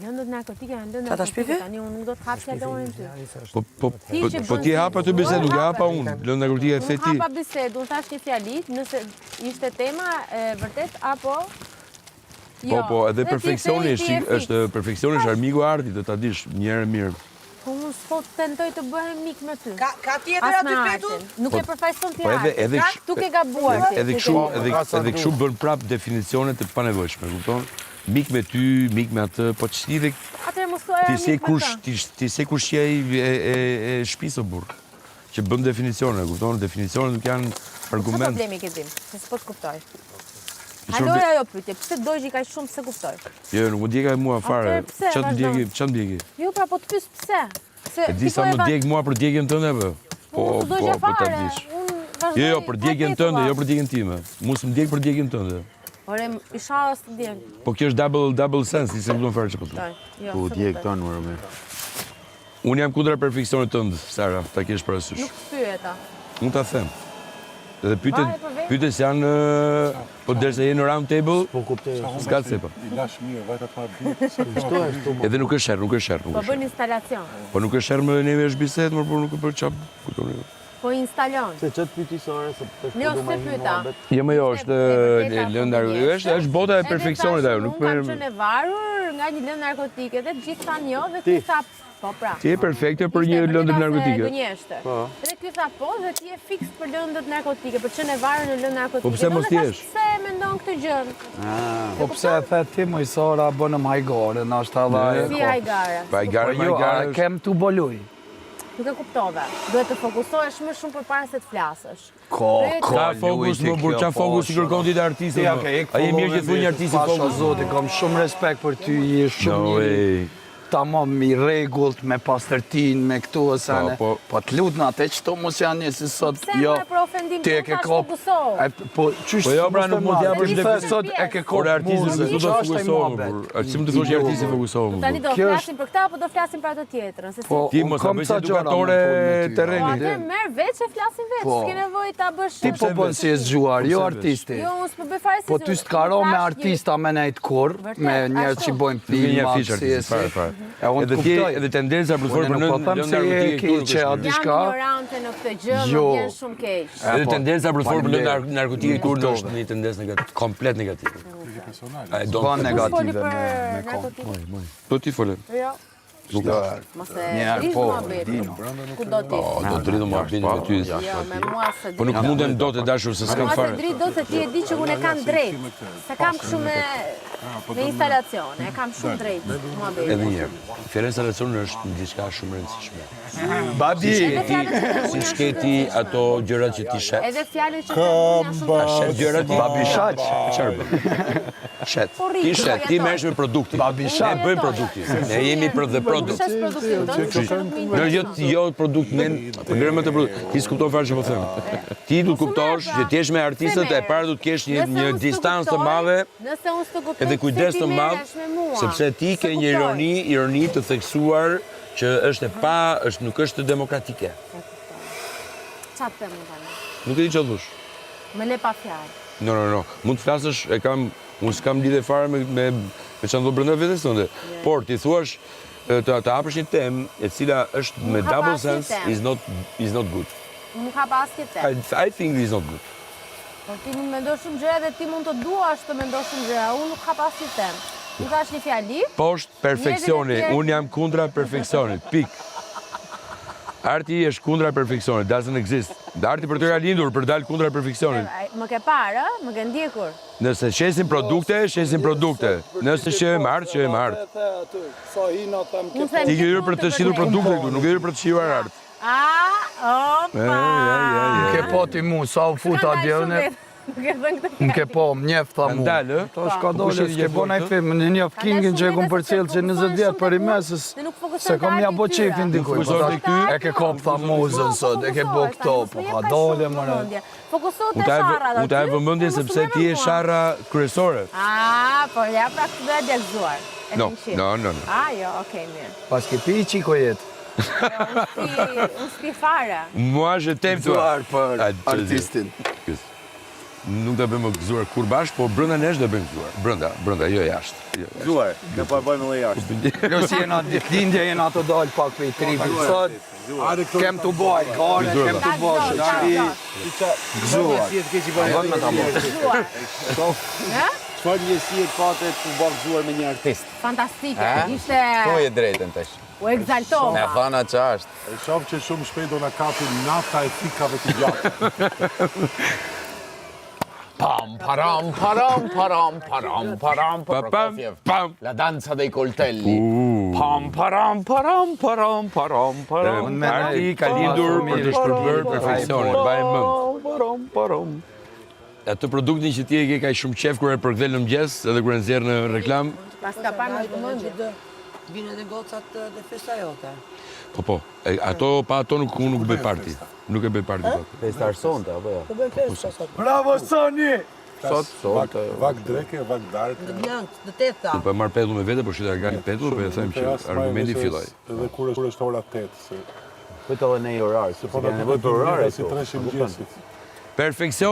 Lëndët narkotike janë lëndë narkotike, tani unë nuk do të hap fjalorin ty. Po ti hapa të bisedë, nuk e hapa unë. Lëndë narkotike e the ti. Unë hapa bisedë, unë thash një fjalit, nëse ishte tema e vërtet, apo... Po, edhe perfeksioni është armiku arti, do ta dish njëherë mirë. Po unë s'po tentoj të bëhem mik me ty. Ka tjetër aty petu? Nuk e përfaqëson ti Po edhe tu ke gabuar. Edhe kështu bën prap definicione të panevojshme, kupton? Mik me ty, mik me atë, po ç'ti dhe atëherë mos thuaj mik me të. Ti se kush je e shtëpisë burr. Që bën definicione, kupton? Definicionet nuk janë argument. Çfarë problemi ke tim? Se s'po të kuptoj. Haloja ajo pyetje, pse dojgji kaq shumë se kuptoj? Jo, nuk më djega mua fare. Ç'të ndjeki? Jo, pra po të pyes pse? E di sa më djeg mua për djegjen tënde apo? Po ta dish. Jo, për djegjen tënde, jo për djegjen time. Mos më djeg për djegjen tënde. Ore, isha as të djeg. Po kjo është double sense, si se kupton fare ç'po thua. Po djeg tonë më mirë. Unë jam kundra perfeksionit tënd, Sara, ta kesh parasysh. Nuk pyeta. Unë ta them. Edhe pyetës janë, po derisa je në round table, s'ka të sepa. Edhe nuk është sherr. Po bën instalacion. Po nuk është sherr më neve është bisedë, por nuk e bëj çap. Po instalon. Se ç't pyeti Sara se të Jo, se pyeta. Jo, më jo, është lëndë është bota e perfeksionit ajo, nuk më kam qenë varur nga një lëndë narkotike dhe gjithë thanë jo dhe ti tha po pra. Ti je perfekte për një lëndë narkotike. Po. Dhe ky tha po dhe ti je fiks për lëndët narkotike, për çën e varur në lëndë narkotike. Po pse mos ti jesh? Pse mendon këtë gjë? Po pse e the ti më Sara bënëm hajgare, nashta vallë. Si hajgare? Hajgare. Kem tu boluj. Nuk e kuptove. Duhet të fokusohesh më shumë përpara se të flasësh. Ka fokus më burr, çfarë fokus i kërkon ti të artistit? Ai e mirë që thua një artist fokus. Zoti, kam shumë respekt për ty, je shumë tamam i rregullt me pastërtin, me këtu ose ne. Po të lutna atë çto mos janë një si sot. Jo. Ti e ke kop. Po çush. Po jo pra nuk mund t'japësh definitë sot e ke kop artistit, nuk do të fokusohem. Si më të thosh artistit fokusohem. Tani do flasim për këtë apo do flasim për atë tjetrën? Se ti mos e bëj edukatore terrenit. Po merr veç e flasim veç, s'ke nevojë ta bësh. Ti po bën si e zgjuar, jo artisti. Jo, unë s'po bëj fare si. Po ty s'karo me artista me nejt kur, me njerëz që bojnë filma, Edhe tendenca për të folur për lëndë narkotike që a diçka. Jam ignorante në këtë gjë, më vjen shumë keq. Edhe tendenca për të folur për lëndë narkotike kur është një tendencë negative, komplet negative. Ai do të negative me Po ti fole. Jo. Mos e rish mua Dino. Ku do ti? Do të rritë mua me ty. Jo, me mua se Po nuk mundem dot e dashur se s'kam fare. Mos e drit dot se ti e di që unë e kam drejt. Se kam kështu me instalacione, e kam shumë drejt. Edhe një herë. Fjala instalacion është diçka shumë e rëndësishme. Babi, si shketi ato gjërat që ti shet. Edhe fjalët që janë shumë gjërat babi shaq. Çfarë bën? Shet. Ti shet, ti merresh me produktin. Babi shaq. Ne bëjmë produktin. Ne jemi për the product. Jo produkt, ne përgërmë të produkt. Ti s'kupton fare çfarë po them. Ti duhet kuptosh që ti je me artistët e parë duhet të kesh një distancë të madhe. Nëse unë s'të kuptoj. Edhe kujdes të madh, sepse ti ke një ironi të theksuar që është nuk është demokratike. Çfarë them tani? Nuk e di çfarë thosh. Me le pa fjalë. No. Mund të flasësh, unë s'kam lidhje fare me çfarë do brenda vetes tënde. Por ti thuash të hapësh një temë e cila është me double sense is not good. Nuk ka pas këtë temë. I think it is not good. Po ti nuk mendon shumë gjëra dhe ti mund të duash të mendosh shumë gjëra. Unë nuk ka pas këtë temë. Nuk ka një fjali. Po është perfeksioni. Unë jam kundra perfeksionit. Pik. Arti është kundra perfeksionit. Doesn't exist. Arti për të ka lindur për dal kundra perfeksionit. Më ke parë, më ke ndjekur. Nëse shesin produkte. Nëse shëjmë art. Ti ke hyrë për të shitur produkte këtu, nuk ke hyrë për të shijuar art. Opa! Ke po ti mu, sa u futa djevne. Nke po, mjef tha mu. To shka dole, s'ke bo naj film, në njef Kingin që e kom për cilë që 20 vjetë për i mesës, se kom ja bo qefin dikuj. E ke kop tha muzën sot, e ke bo këto, po ka dole mëre. Fokusohet e sharra. U ta e vëmëndje sepse ti e sharra kryesore. Po ja pra këtë dhe e djelëzuar. No. Jo, okej, mirë. Pas ke pi i qiko jetë. Unë s'pi fare. Mua je t'aime toi. Për artistin. nuk do bëjmë gëzuar kur bashkë, po brenda nesh do bëjmë gëzuar. Brenda, jo jashtë. Gëzuar, ne po e bëjmë edhe jashtë. Plus jena ditëlindje, jena të dalë pak për i tripit. Sot, kem të baj, gare, kem të bashkë. Gëzuar. Çfarë njësie pate të gëzuar me një artist? Fantastike, ishte... Po e drejtën tash. U egzaltova. Me thana që është. E shoh që shumë shpejt do na kapi nata e fikave të gjatë. Pam, param, param, param, param, param, Prokofjev. La danza dei coltelli. Pam, param, param, param, param, param. Arti ka lindur për të shpërbërë perfeksionin, bëjmë mend. Param, param. Atë produktin që ti e ke ka shumë qef kur e përkthe në mëngjes, edhe kur e nxjerr në reklam. Pas ka parë në të mëndje. Vine dhe gocat dhe festa jote. Po, ato pa ato nuk bëj parti. Nuk e bëj parti ato. Festa arsonte, apo jo? Të bëjmë festa sot. Bravo, Soni! Sot. Vak dreke, vak darkë. Dhe bjankë, dhe teta. Po e marr petullo me vete, po shita gani petullo, po e them që argumenti filloi. Edhe kur është ora 8. Kujto edhe në orar, se po kanë nevojë për orare. Si 3 mëngjesit. Perfeksion